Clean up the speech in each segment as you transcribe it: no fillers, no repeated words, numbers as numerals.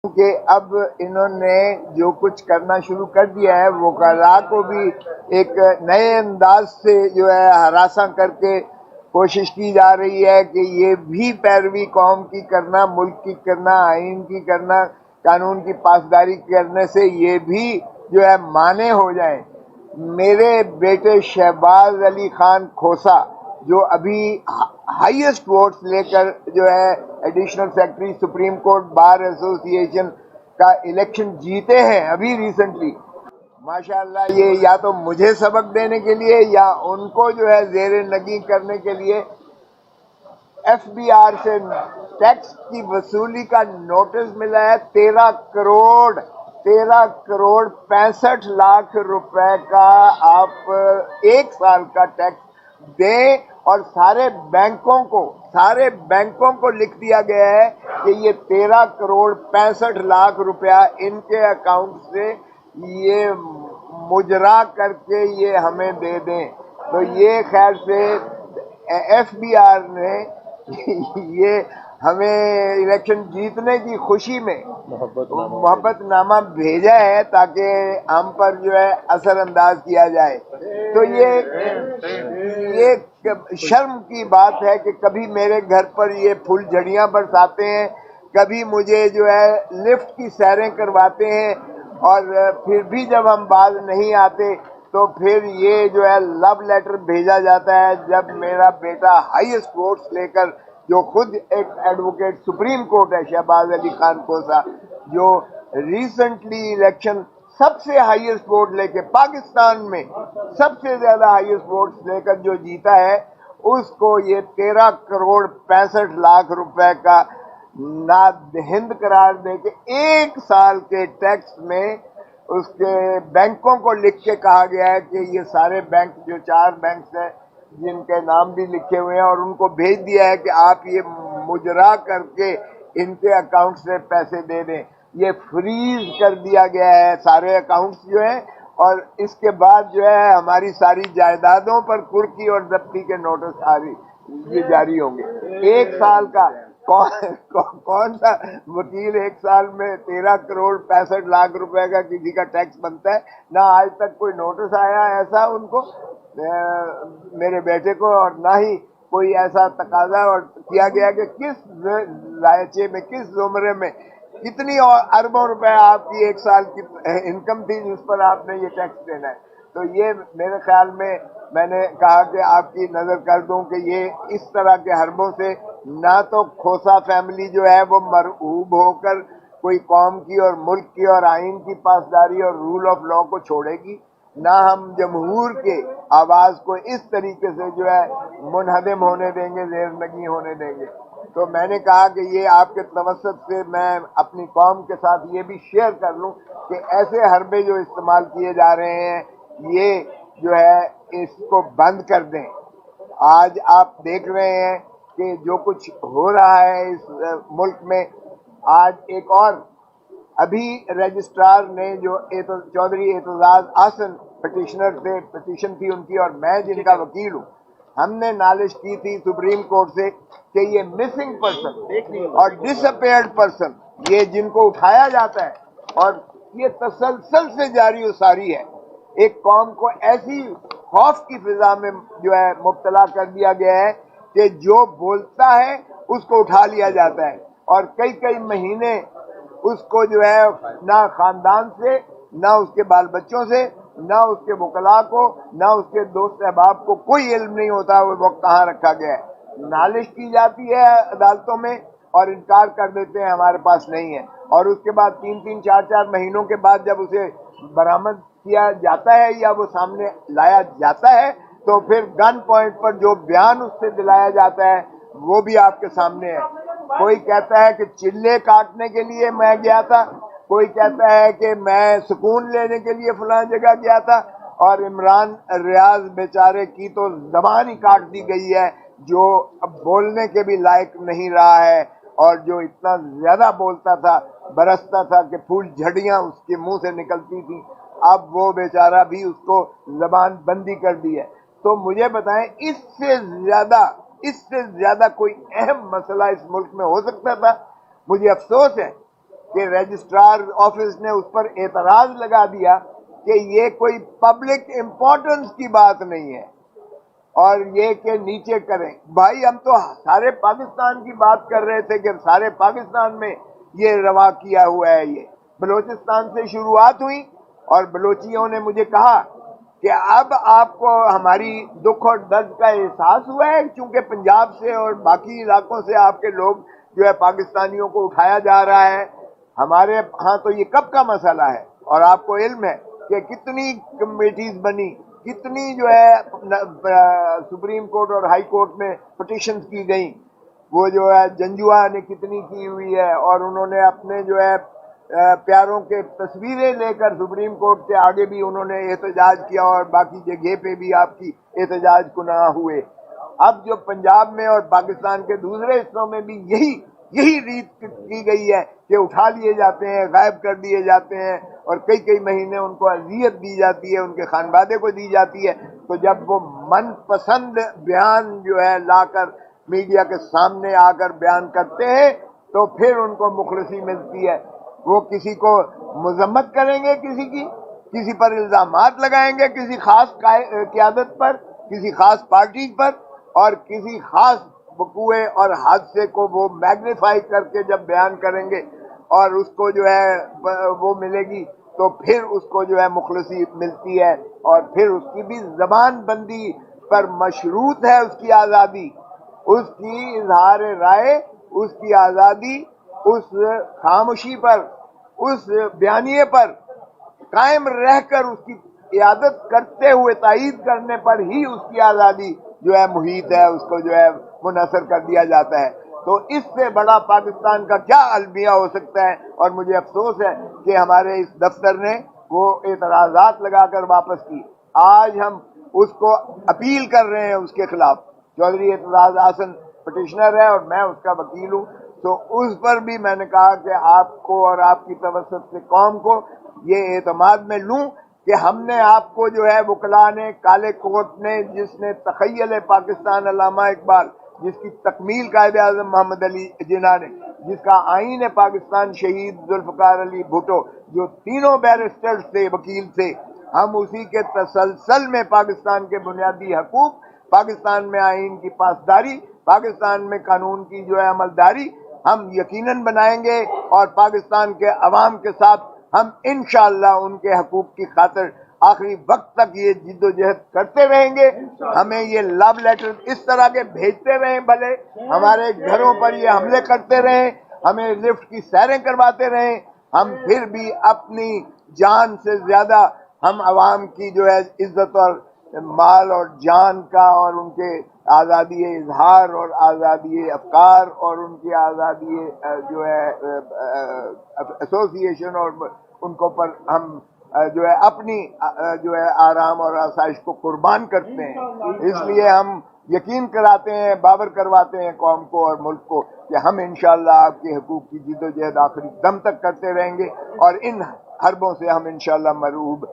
کہ اب انہوں نے جو کچھ کرنا شروع کر دیا ہے، وکلاء کو بھی ایک نئے انداز سے جو ہے ہراساں کر کے کوشش کی جا رہی ہے کہ یہ بھی پیروی قوم کی کرنا، ملک کی کرنا، آئین کی کرنا، قانون کی پاسداری کرنے سے یہ بھی جو ہے مانے ہو جائیں۔ میرے بیٹے شہباز علی خان کھوسا جو ابھی ہائیسٹ ووٹس لے کر جو ہے additional secretary supreme court bar ایسوسی ایشن کا الیکشن جیتے ہیں ابھی ریسنٹلی، ماشاءاللہ، یہ یا تو مجھے سبق دینے کے لیے یا ان کو جو ہے زیر نگیں کرنے کے لیے ایف بی آر سے ٹیکس کی وصولی کا نوٹس ملا ہے 13 کروڑ 65 لاکھ روپے کا آپ ایک سال کا ٹیکس دیں، اور سارے بینکوں کو لکھ دیا گیا ہے کہ یہ 13 کروڑ 65 لاکھ روپیہ ان کے اکاؤنٹ سے یہ مجرا کر کے یہ ہمیں دے دیں۔ تو یہ خیر سے ایف بی آر نے یہ ہمیں الیکشن جیتنے کی خوشی میں محبت نامہ بھیجا ہے تاکہ ہم پر جو ہے اثر انداز کیا جائے۔ تو یہ شرم کی بات ہے کہ کبھی میرے گھر پر یہ پھول جھڑیاں برساتے ہیں، کبھی مجھے جو ہے لفٹ کی سیریں کرواتے ہیں، اور پھر بھی جب ہم باز نہیں آتے تو پھر یہ جو ہے لو لیٹر بھیجا جاتا ہے۔ جب میرا بیٹا ہائیسٹ ووٹس لے کر، جو خود ایک ایڈوکیٹ سپریم کورٹ ہے، شہباز علی خان کھوسا، جو ریسنٹلی الیکشن سب سے ہائیسٹ ووٹ لے کے پاکستان میں سب سے زیادہ ہائیسٹ ووٹس لے کر جو جیتا ہے، اس کو یہ 13 کروڑ 65 لاکھ روپے کا نادہند قرار دے کے ایک سال کے ٹیکس میں اس کے بینکوں کو لکھ کے کہا گیا ہے کہ یہ سارے بینک، جو 4 بینکس ہیں جن کے نام بھی لکھے ہوئے ہیں، اور ان کو بھیج دیا ہے کہ آپ یہ مجرا کر کے ان کے اکاؤنٹ سے پیسے دے دیں۔ یہ فریز کر دیا گیا ہے سارے اکاؤنٹس جو ہیں، اور اس کے بعد جو ہے ہماری ساری جائیدادوں پر کرکی اور ضبطی کے نوٹس یہ جاری ہوں گے۔ ایک سال کا کون سا وکیل ایک سال میں 13 کروڑ 65 لاکھ روپے کا کسی کا ٹیکس بنتا ہے؟ نہ آج تک کوئی نوٹس آیا ایسا ان کو، میرے بیٹے کو، اور نہ ہی کوئی ایسا تقاضا اور کیا گیا کہ کس ذائچے میں، کس زمرے میں کتنی اربوں روپے آپ کی ایک سال کی انکم تھی جس پر آپ نے یہ ٹیکس دینا ہے۔ تو یہ میرے خیال میں نے کہا کہ آپ کی نظر کر دوں کہ یہ اس طرح کے حربوں سے نہ تو کھوسا فیملی جو ہے وہ مرعوب ہو کر کوئی قوم کی اور ملک کی اور آئین کی پاسداری اور رول آف لا کو چھوڑے گی، نہ ہم جمہور کے آواز کو اس طریقے سے جو ہے منہدم ہونے دیں گے، زیر نگی ہونے دیں گے۔ تو میں نے کہا کہ یہ آپ کے توسط سے میں اپنی قوم کے ساتھ یہ بھی شیئر کر لوں کہ ایسے حربے جو استعمال کیے جا رہے ہیں، یہ جو ہے اس کو بند کر دیں۔ آج آپ دیکھ رہے ہیں کہ جو کچھ ہو رہا ہے اس ملک میں، آج ایک اور ابھی رجسٹرار نے جو چودھری اعتزاز احسن پٹیشنر تھے، پٹیشن تھی ان کی، اور میں جن کا وکیل ہوں، ہم نے نالش کی تھی سپریم کورٹ سے کہ یہ مسنگ پرسن اور ڈس اپیئرڈ پرسن، یہ جن کو اٹھایا جاتا ہے، اور یہ تسلسل سے جاری و ساری ہے۔ ایک قوم کو ایسی خوف کی فضا میں جو ہے مبتلا کر دیا گیا ہے کہ جو بولتا ہے اس کو اٹھا لیا جاتا ہے، اور کئی مہینے اس کو جو ہے نہ خاندان سے، نہ اس کے بال بچوں سے، نہ اس کے وکلاء کو، نہ اس کے دوست احباب کو کوئی علم نہیں ہوتا وہ وقت کہاں رکھا گیا ہے۔ نالش کی جاتی ہے عدالتوں میں اور انکار کر دیتے ہیں ہمارے پاس نہیں ہے، اور اس کے بعد 3 4 مہینوں کے بعد جب اسے برآمد کیا جاتا ہے یا وہ سامنے لایا جاتا ہے تو پھر گن پوائنٹ پر جو بیان اس سے دلایا جاتا ہے وہ بھی آپ کے سامنے ہے۔ کوئی کہتا ہے کہ چلے کاٹنے کے لیے میں گیا تھا، کوئی کہتا ہے کہ میں سکون لینے کے لیے فلاں جگہ گیا تھا، اور عمران ریاض بیچارے کی تو زبان ہی کاٹ دی گئی ہے، جو اب بولنے کے بھی لائق نہیں رہا ہے، اور جو اتنا زیادہ بولتا تھا، برستا تھا کہ پھول جھڑیاں اس کے منہ سے نکلتی تھی، اب وہ بیچارہ بھی اس کو زبان بندی کر دی ہے۔ تو مجھے بتائیں اس سے زیادہ کوئی اہم مسئلہ اس ملک میں ہو سکتا تھا؟ مجھے افسوس ہے کہ رجسٹرار آفس نے اس پر اعتراض لگا دیا کہ یہ کوئی پبلک امپورٹنس کی بات نہیں ہے اور یہ کہ نیچے کریں. بھائی ہم تو سارے پاکستان کی بات کر رہے تھے کہ سارے پاکستان میں یہ روا کیا ہوا ہے. یہ بلوچستان سے شروعات ہوئی اور بلوچیوں نے مجھے کہا کہ اب آپ کو ہماری دکھ اور درد کا احساس ہوا ہے چونکہ پنجاب سے اور باقی علاقوں سے آپ کے لوگ جو ہے پاکستانیوں کو اٹھایا جا رہا ہے. ہمارے ہاں تو یہ کب کا مسئلہ ہے اور آپ کو علم ہے کہ کتنی کمیٹیز بنی, کتنی جو ہے سپریم کورٹ اور ہائی کورٹ میں پٹیشنز کی گئیں, وہ جو ہے جنجوا نے کتنی کی ہوئی ہے اور انہوں نے اپنے جو ہے پیاروں کے تصویریں لے کر سپریم کورٹ سے آگے بھی انہوں نے احتجاج کیا اور باقی جگہ پہ بھی آپ کی احتجاج کناں ہوئے. اب جو پنجاب میں اور پاکستان کے دوسرے حصوں میں بھی یہی ریت کی گئی ہے کہ اٹھا لیے جاتے ہیں, غائب کر دیے جاتے ہیں اور کئی مہینے ان کو اذیت دی جاتی ہے, ان کے خانوادے کو دی جاتی ہے. تو جب وہ من پسند بیان جو ہے لا کر میڈیا کے سامنے آ کر بیان کرتے ہیں تو پھر ان کو مخلصی ملتی ہے. وہ کسی کو مذمت کریں گے, کسی پر الزامات لگائیں گے, کسی خاص قیادت پر, کسی خاص پارٹی پر, اور کسی خاص وقوع اور حادثے کو وہ میگنیفائی کر کے جب بیان کریں گے اور اس کو جو ہے وہ ملے گی تو پھر اس کو جو ہے مخلصی ملتی ہے. اور پھر اس کی بھی زبان بندی پر مشروط ہے اس کی آزادی, اس کی اظہار رائے, اس کی آزادی, اس خاموشی پر, اس بیانیے پر قائم رہ کر اس کی قیادت کرتے ہوئے تائید کرنے پر ہی اس کی آزادی جو ہے محیط ہے, اس کو جو ہے منحصر کر دیا جاتا ہے. تو اس سے بڑا پاکستان کا کیا المیہ ہو سکتا ہے. اور مجھے افسوس ہے کہ ہمارے اس دفتر نے وہ اعتراضات لگا کر واپس کی. آج ہم اس کو اپیل کر رہے ہیں اس کے خلاف. چودھری اعتراض حسن پٹیشنر ہے اور میں اس کا وکیل ہوں, تو اس پر بھی میں نے کہا کہ آپ کو اور آپ کی توسط سے قوم کو یہ اعتماد میں لوں کہ ہم نے آپ کو جو ہے وکلاء نے, کالے کوٹ نے, جس نے تخیل پاکستان علامہ اقبال, جس کی تکمیل قائد اعظم محمد علی جناح نے, جس کا آئین پاکستان شہید ذوالفقار علی بھٹو, جو تینوں بیرسٹر تھے, وکیل تھے, ہم اسی کے تسلسل میں پاکستان کے بنیادی حقوق, پاکستان میں آئین کی پاسداری, پاکستان میں قانون کی جو ہے عملداری ہم یقیناً بنائیں گے اور پاکستان کے عوام کے ساتھ ہم انشاءاللہ ان کے حقوق کی خاطر آخری وقت تک یہ جد و جہد کرتے رہیں گے. ہمیں یہ لو لیٹر اس طرح کے بھیجتے رہیں, بھلے ہمارے گھروں پر یہ حملے کرتے رہیں, ہمیں لفٹ کی سیریں کرواتے رہیں, ہم پھر بھی اپنی جان سے زیادہ ہم عوام کی جو ہے عزت اور مال اور جان کا اور ان کے آزادی اظہار اور آزادی افکار اور ان کی آزادی جو ہے ایسوسیشن اور ان کو پر ہم جو ہے اپنی جو ہے آرام اور آسائش کو قربان کرتے ہیں. اس لیے ہم یقین کراتے ہیں, باور کرواتے ہیں قوم کو اور ملک کو کہ ہم انشاءاللہ آپ کے حقوق کی جد و جہد آخری دم تک کرتے رہیں گے اور ان حربوں سے ہم انشاءاللہ مرعوب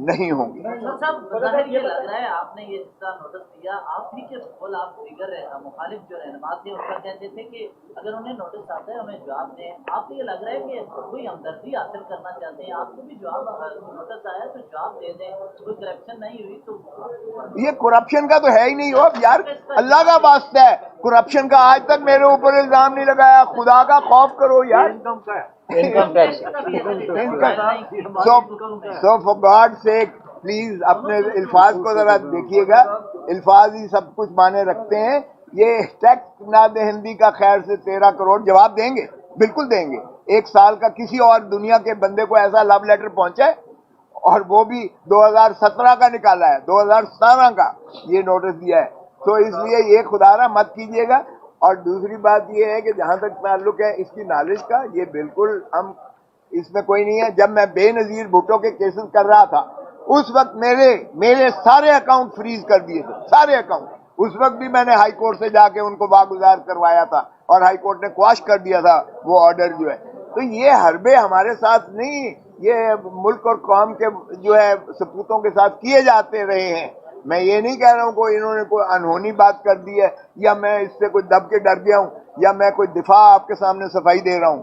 نہیں ہوں گے. صاحب ظاہر یہ لگ رہا ہے آپ نے یہ جس کا نوٹس دیا, آپ ہی کے قول آپ دیگر مخالف جو رہنما تھے اس کا کہتے تھے کہ اگر انہیں نوٹس آتا ہے انہیں جواب دیں. آپ کو یہ لگ رہا ہے کہ کوئی ہمدردی حاصل کرنا چاہتے ہیں, آپ کو بھی جواب نوٹس آیا تو جواب دے دیں, کوئی کرپشن نہیں ہوئی تو یہ کرپشن کا تو ہے ہی نہیں ہو یار, اللہ کا واسطہ ہے, کرپشن کا آج تک میرے اوپر الزام نہیں لگایا. خدا کا خوف کرو یار. سو فار گاڈ سیک پلیز اپنے الفاظ کو ذرا دیکھیے گا, الفاظ ہی سب کچھ معنی رکھتے ہیں. یہ ٹیکس نہ دہندی کا خیر سے 13 کروڑ جواب دیں گے, بالکل دیں گے. 1 سال کا کسی اور دنیا کے بندے کو ایسا لو لیٹر پہنچا ہے, اور وہ بھی 2017 کا نکالا ہے, 2017 کا یہ نوٹس دیا ہے. تو اس لیے یہ خدا را مت کیجیے گا. اور دوسری بات یہ ہے کہ جہاں تک تعلق ہے اس کی نالج کا, یہ بالکل ہم اس میں کوئی نہیں ہے. جب میں بے نظیر بھٹو کے کیسز کر رہا تھا اس وقت میرے سارے اکاؤنٹ فریز کر دیے تھے, سارے اکاؤنٹ. اس وقت بھی میں نے ہائی کورٹ سے جا کے ان کو واگزار کروایا تھا اور ہائی کورٹ نے کواش کر دیا تھا وہ آرڈر جو ہے. تو یہ حربے ہمارے ساتھ نہیں, یہ ملک اور قوم کے جو ہے سپوتوں کے ساتھ کیے جاتے رہے ہیں. میں یہ نہیں کہہ رہا ہوں کہ انہوں نے کوئی انہونی بات کر دی ہے یا میں اس سے کوئی دب کے ڈر گیا ہوں یا میں کوئی دفاع آپ کے سامنے صفائی دے رہا ہوں.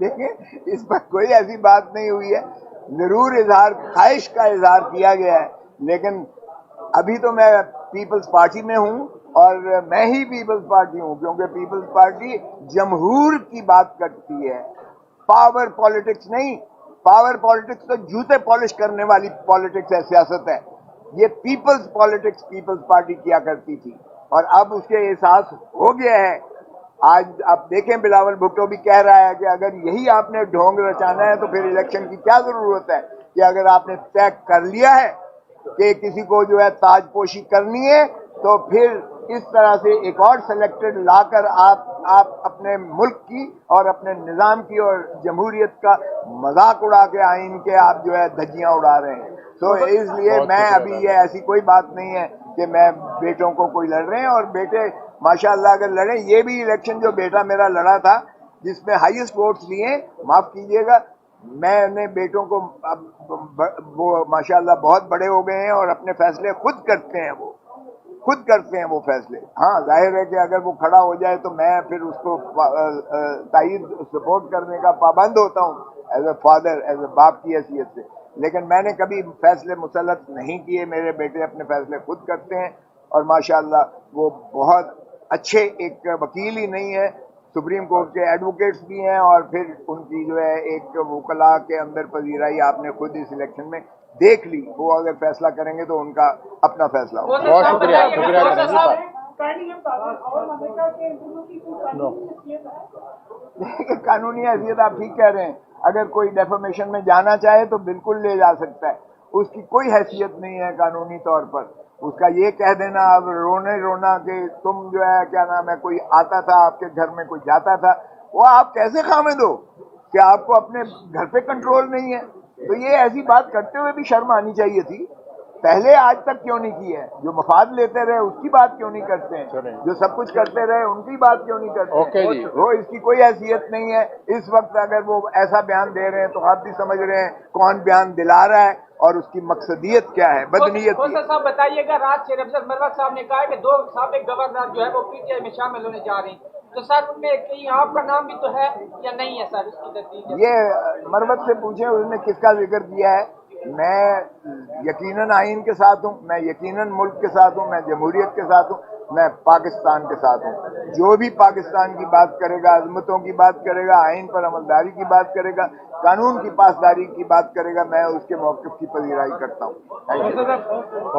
دیکھیں اس پر کوئی ایسی بات نہیں ہوئی ہے, ضرور اظہار خواہش کا اظہار کیا گیا ہے, لیکن ابھی تو میں پیپلز پارٹی میں ہوں اور میں ہی پیپلز پارٹی ہوں, کیونکہ پیپلز پارٹی جمہور کی بات کرتی ہے, پاور پالیٹکس نہیں. پاور پالیٹکس تو جوتے پالش کرنے والی پالیٹکس ہے, سیاست ہے. یہ پیپلز پالیٹکس پیپلز پارٹی کیا کرتی تھی, اور اب اس کے احساس ہو گیا ہے. آج آپ دیکھیں بلاول بھٹو بھی کہہ رہا ہے کہ اگر یہی آپ نے ڈھونگ رچانا ہے تو پھر الیکشن کی کیا ضرورت ہے, کہ اگر آپ نے طے کر لیا ہے کہ کسی کو جو ہے تاج پوشی کرنی ہے تو پھر اس طرح سے ایک اور سلیکٹڈ لا کر آپ اپنے ملک کی اور اپنے نظام کی اور جمہوریت کا مذاق اڑا کے آئین کے آپ جو ہے دھجیاں اڑا رہے ہیں. تو اس لیے میں ابھی یہ ایسی کوئی بات نہیں ہے کہ میں بیٹوں کو کوئی لڑ رہے ہیں, اور بیٹے ماشاءاللہ اگر لڑیں. یہ بھی الیکشن جو بیٹا میرا لڑا تھا جس میں ہائیسٹ ووٹس لیے, معاف کیجئے گا, میں نے بیٹوں کو وہ ماشاءاللہ بہت بڑے ہو گئے ہیں اور اپنے فیصلے خود کرتے ہیں, وہ خود کرتے ہیں وہ فیصلے. ہاں ظاہر ہے کہ اگر وہ کھڑا ہو جائے تو میں پھر اس کو تائید سپورٹ کرنے کا پابند ہوتا ہوں as a father, as a باپ کی حیثیت سے, لیکن میں نے کبھی فیصلے مسلط نہیں کیے. میرے بیٹے اپنے فیصلے خود کرتے ہیں اور ماشاءاللہ وہ بہت اچھے ایک وکیل ہی نہیں ہے, سپریم کورٹ کے ایڈوکیٹس بھی ہیں, اور پھر ان کی جو ہے ایک وکلاء کے اندر پذیرائی آپ نے خود اس الیکشن میں دیکھ لی. وہ اگر فیصلہ کریں گے تو ان کا اپنا فیصلہ ہوگا. بہت شکریہ. قانونی حیثیت آپ ٹھیک کہہ رہے ہیں, اگر کوئی ڈیفامیشن میں جانا چاہے تو بالکل لے جا سکتا ہے, اس کی کوئی حیثیت نہیں ہے قانونی طور پر. اس کا یہ کہہ دینا اب رونا کہ تم جو ہے کیا نام ہے, کوئی آتا تھا آپ کے گھر میں, کوئی جاتا تھا, وہ آپ کیسے خامد ہو کہ آپ کو اپنے گھر پہ کنٹرول نہیں ہے. تو یہ ایسی بات کرتے ہوئے بھی شرم آنی چاہیے تھی. پہلے آج تک کیوں نہیں کی ہے؟ جو مفاد لیتے رہے اس کی بات کیوں نہیں کرتے ہیں؟ جو سب کچھ کرتے رہے ان کی بات کیوں نہیں کرتے ہیں؟ وہ اس کی کوئی حیثیت نہیں ہے. اس وقت اگر وہ ایسا بیان دے رہے ہیں تو آپ بھی سمجھ رہے ہیں کون بیان دلا رہا ہے اور اس کی مقصدیت کیا ہے, بدنیت. صاحب بتائیے گا, راج شیر افضل مروت صاحب نے کہا کہ 2 سابق گورنر جو ہے وہ پی ٹی آئی میں شامل ہونے جا رہے ہیں, تو سر ان میں کہیں آپ کا نام بھی تو ہے یا نہیں ہے سر؟ اس کی تصدیق یہ مروت سے پوچھیں انہوں نے کس کا ذکر کیا ہے. میں یقیناً آئین کے ساتھ ہوں, میں یقیناً ملک کے ساتھ ہوں, میں جمہوریت کے ساتھ ہوں, میں پاکستان کے ساتھ ہوں. جو بھی پاکستان کی بات کرے گا, عظمتوں کی بات کرے گا, آئین پر عملداری کی بات کرے گا, قانون کی پاسداری کی بات کرے گا, میں اس کے موقف کی پذیرائی کرتا ہوں.